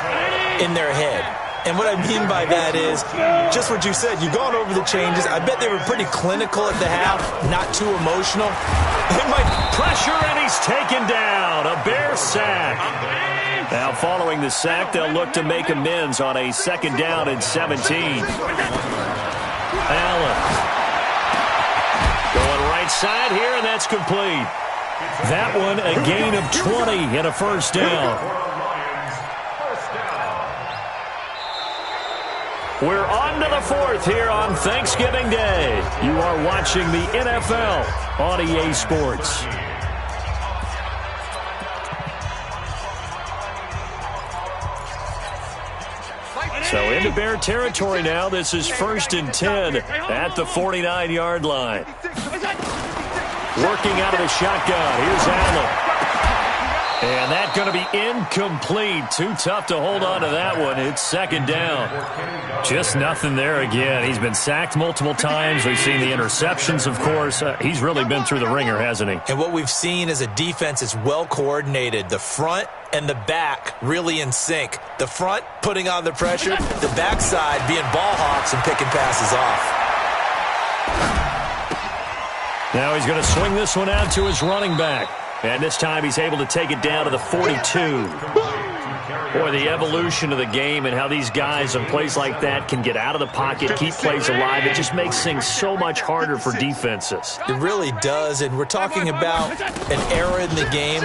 in their head. And what I mean by that is just what you said. You've gone over the changes. I bet they were pretty clinical at the half, not too emotional. They might pressure, and he's taken down. A Bear sack. Now following the sack, they'll look to make amends on a 2nd down and 17. Allen going right side here, and that's complete. That one a gain of 20 and a 1st down. We're on to the 4th here on Thanksgiving Day. You are watching the NFL on EA Sports. So into Bear territory now. This is 1st and 10 at the 49-yard line. Working out of the shotgun. Here's Allen. And that's going to be incomplete. Too tough to hold on to that one. It's 2nd down. Just nothing there again. He's been sacked multiple times. We've seen the interceptions, of course. He's really been through the ringer, hasn't he? And what we've seen is a defense is well coordinated. The front and the back really in sync. The front putting on the pressure. The backside being ball hawks and picking passes off. Now he's going to swing this one out to his running back. And this time he's able to take it down to the 42. Boy, the evolution of the game and how these guys in plays like that can get out of the pocket, keep plays alive, it just makes things so much harder for defenses. It really does, and we're talking about an era in the game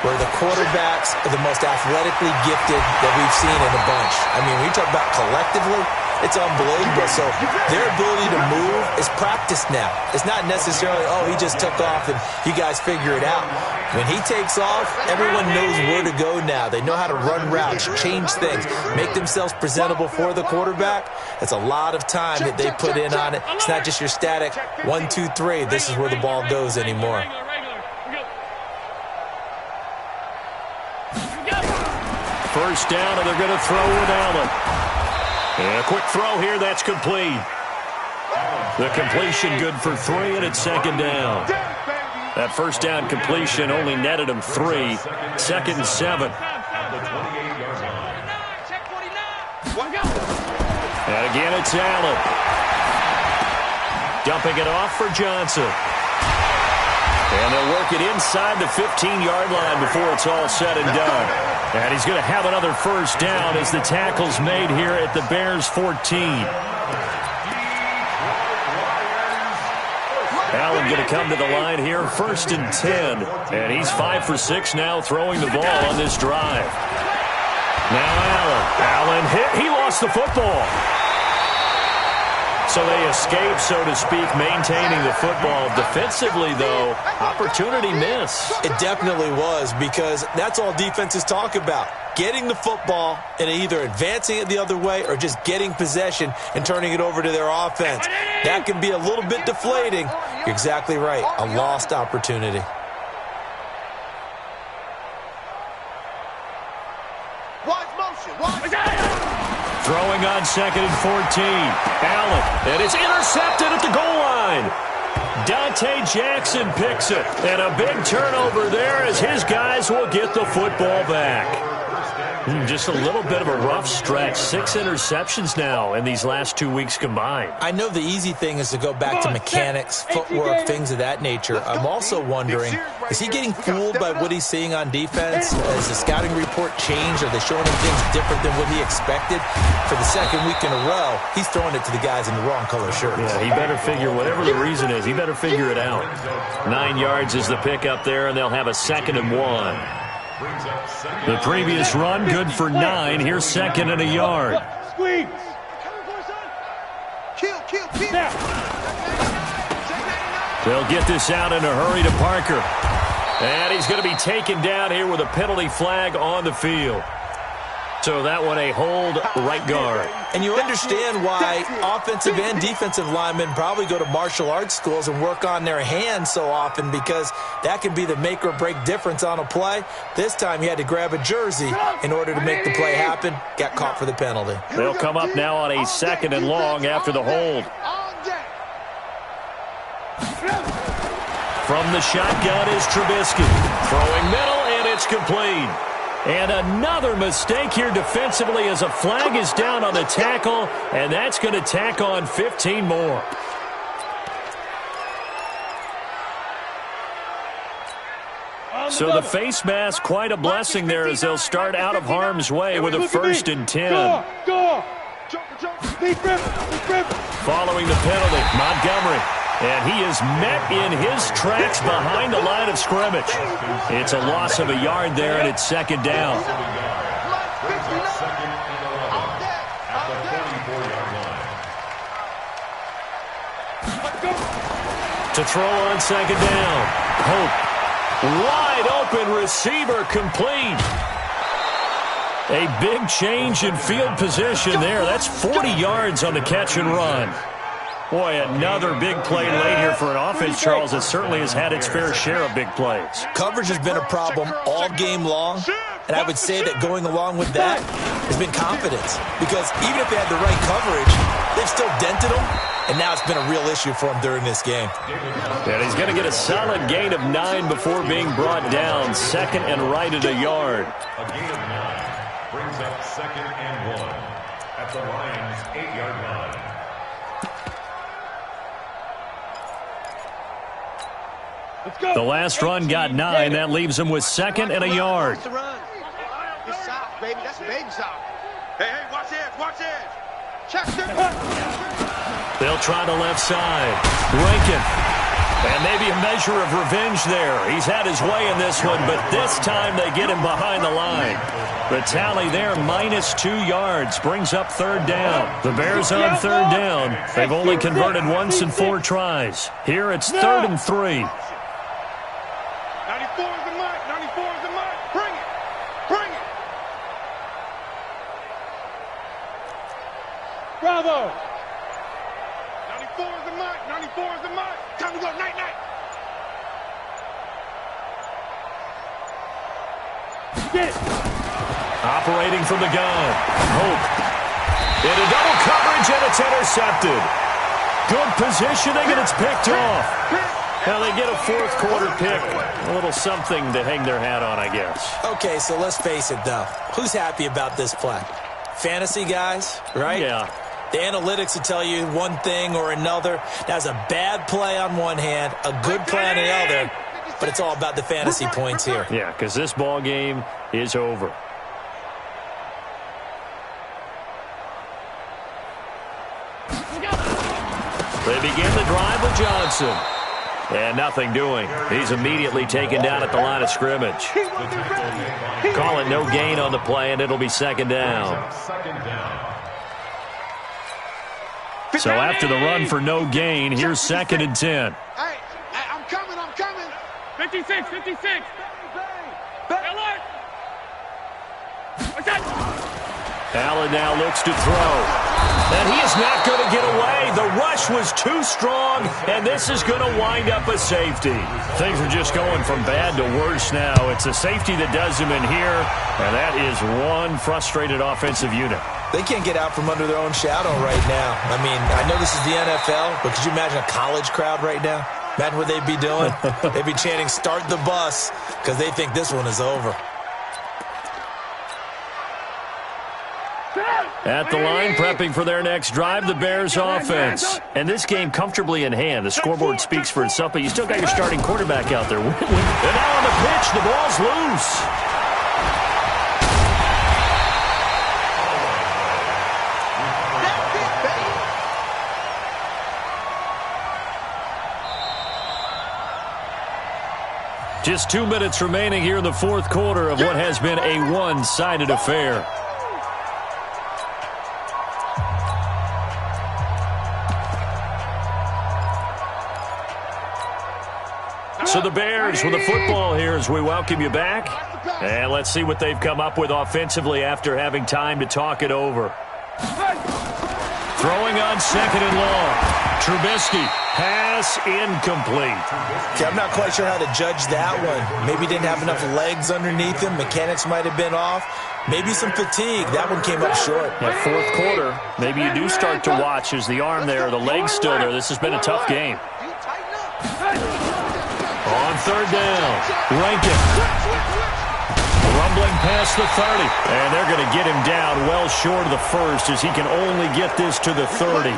where the quarterbacks are the most athletically gifted that we've seen in a bunch. I mean, when you talk about collectively, it's unbelievable. So their ability to move is practiced now. It's not necessarily, oh, he just took off and you guys figure it out. When he takes off, everyone knows where to go now. They know how to run routes, change things, make themselves presentable for the quarterback. That's a lot of time that they put in on it. It's not just your static 1, 2, 3. This is where the ball goes anymore. First down, and they're going to throw with Allen. And a quick throw here, that's complete. The completion good for 3, and it's 2nd down. That first down completion only netted him 3. 2nd and 7. And again, it's Allen. Dumping it off for Johnson. And they'll work it inside the 15-yard line before it's all said and done. And he's going to have another first down as the tackle's made here at the Bears' 14. Allen going to come to the line here, 1st and 10. And he's 5 for 6 now throwing the ball on this drive. Now Allen hit. He lost the football. So they escape, so to speak, maintaining the football. Defensively, though, opportunity miss. It definitely was, because that's all defenses talk about. Getting the football and either advancing it the other way or just getting possession and turning it over to their offense. That can be a little bit deflating. You're exactly right. A lost opportunity. Wide motion. Throwing on 2nd and 14. Allen, and it's intercepted at the goal line. Dante Jackson picks it, and a big turnover there as his guys will get the football back. Just a little bit of a rough stretch. 6 interceptions now in these last 2 weeks combined. I know the easy thing is to go back to mechanics, footwork, things of that nature. I'm also wondering, is he getting fooled by what he's seeing on defense? Has the scouting report changed? Are they showing him things different than what he expected? For the 2nd week in a row, he's throwing it to the guys in the wrong color shirts. Yeah, he better figure, whatever the reason is, he better figure it out. 9 yards is the pickup there, and they'll have a 2nd and 1. The previous run, good for 9. Here's 2nd and a yard. Squeeze. Kill. They'll get this out in a hurry to Parker. And he's going to be taken down here with a penalty flag on the field. So that one a hold right guard. And you understand why offensive and defensive linemen probably go to martial arts schools and work on their hands so often, because that can be the make or break difference on a play. This time he had to grab a jersey in order to make the play happen. Got caught for the penalty. They'll come up now on a 2nd and long after the hold. From the shotgun is Trubisky. Throwing middle, and it's complete. And another mistake here defensively as a flag is down on the tackle, and that's going to tack on 15 more. So the face mask, quite a blessing there as they'll start out of harm's way with a 1st and 10. Go. Following the penalty, Montgomery. And he is met in his tracks behind the line of scrimmage. It's a loss of a yard there, and it's 2nd down. To throw on 2nd down. Hope. Wide open receiver complete. A big change in field position there. That's 40 yards on the catch and run. Boy, another big play late here for an offense, Charles, that certainly has had its fair share of big plays. Coverage has been a problem all game long, and I would say that going along with that has been confidence. Because even if they had the right coverage, they've still dented them, and now it's been a real issue for them during this game. And he's going to get a solid gain of 9 before being brought down. 2nd and right at a yard. A gain of 9 brings up 2nd and 1 at the Lions' 8-yard line. The last run got 9. That leaves him with 2nd and a yard. It's south, baby. That's baby south. Hey, watch edge, watch edge. Check it. They'll try the left side. Rankin. And maybe a measure of revenge there. He's had his way in this one, but this time they get him behind the line. The tally there, -2 yards, brings up 3rd down. The Bears on 3rd down. They've only converted once in 4 tries. Here it's 3rd and 3. 94 is the mic. 94 is the mic. Bring it. Bring it. Bravo. 94 is the mic. 94 is the mic. Time to go. Night, night. Get it. Operating from the gun. Hope. Into double coverage, and it's intercepted. Good positioning, and it's picked off. Now they get a 4th quarter pick. A little something to hang their hat on, I guess. Okay, so let's face it, though. Who's happy about this play? Fantasy guys, right? Yeah. The analytics will tell you one thing or another. That's a bad play on one hand, a good play on the other, but it's all about the fantasy points here. Yeah, because this ball game is over. They begin the drive with Johnson. And nothing doing. He's immediately taken down at the line of scrimmage. Call it no gain on the play, and it'll be 2nd down. So after the run for no gain, here's 2nd and 10. Hey, I'm coming. 56. Allen now looks to throw. And he is not going to get away. The rush was too strong, and this is going to wind up a safety. Things are just going from bad to worse now. It's a safety that does him in here, and that is one frustrated offensive unit. They can't get out from under their own shadow right now. I mean, I know this is the NFL, but could you imagine a college crowd right now? Imagine what they'd be doing. They'd be chanting, "Start the bus," because they think this one is over. At the line, prepping for their next drive, the Bears offense. And this game comfortably in hand. The scoreboard speaks for itself, but you still got your starting quarterback out there. And now on the pitch, the ball's loose. Just 2 minutes remaining here in the 4th quarter of what has been a one-sided affair. So the Bears with the football here as we welcome you back. And let's see what they've come up with offensively after having time to talk it over. Throwing on 2nd and long. Trubisky, pass incomplete. Okay, I'm not quite sure how to judge that one. Maybe he didn't have enough legs underneath him. Mechanics might have been off. Maybe some fatigue. That one came up short. At 4th quarter, maybe you do start to watch as the arm there, the leg's still there. This has been a tough game. On 3rd down, Rankin. Rumbling past the 30. And they're going to get him down well short of the 1st as he can only get this to the 30.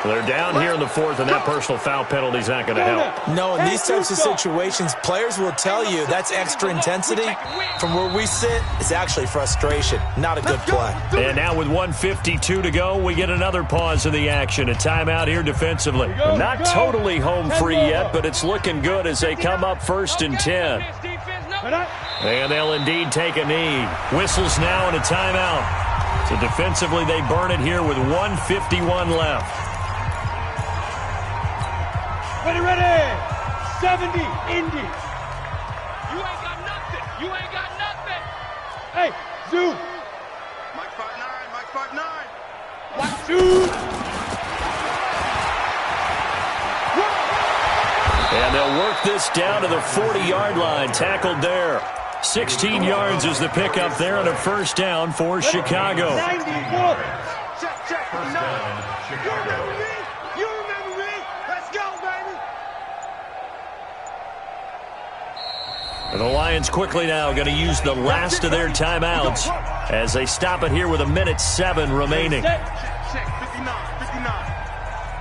They're down here in the fourth, and that personal foul penalty is not going to help. No, in these types of situations, players will tell you that's extra intensity. From where we sit, it's actually frustration. Not a good play. And now with 1:52 to go, we get another pause in the action. A timeout here defensively. Not totally home free yet, but it's looking good as they come up 1st and 10. And they'll indeed take a knee. Whistles now and a timeout. So defensively, they burn it here with 1:51 left. Ready, 70, Indy. You ain't got nothing. You ain't got nothing. Hey, Zoo. Mike 5'9", Mike 5'9". What, Zoo? And they'll work this down to the 40-yard line. Tackled there. 16 yards is the pickup there on a first down for Chicago. 94. Check. First down, Chicago. You remember me? Let's go, baby. And the Lions quickly now going to use the last of their timeouts as they stop it here with 1:07 remaining. Check. 59.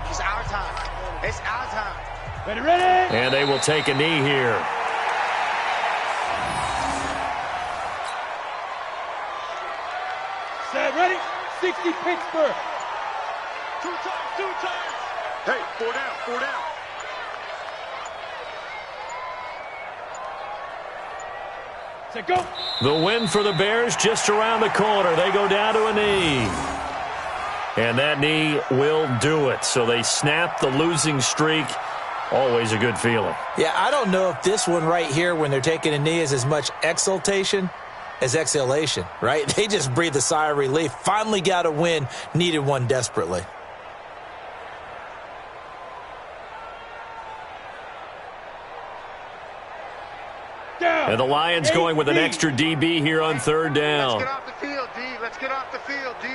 It's our time. It's our time. Ready. And they will take a knee here. Set, ready. 60, Pittsburgh. Two times. Hey, 4 down. Set, go. The win for the Bears just around the corner. They go down to a knee. And that knee will do it. So they snap the losing streak. Always a good feeling. Yeah, I don't know if this one right here when they're taking a knee is as much exultation as exhalation, right? They just breathe a sigh of relief. Finally got a win. Needed one desperately. Down. And the Lions going with an extra DB here on 3rd down. Let's get off the field, D. Let's get off the field, D.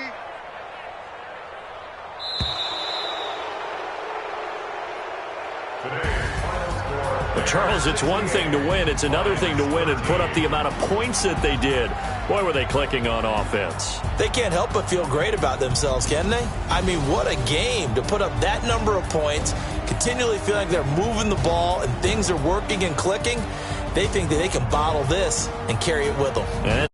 But Charles, it's one thing to win. It's another thing to win and put up the amount of points that they did. Boy, were they clicking on offense. They can't help but feel great about themselves, can they? I mean, what a game to put up that number of points, continually feel like they're moving the ball and things are working and clicking. They think that they can bottle this and carry it with them.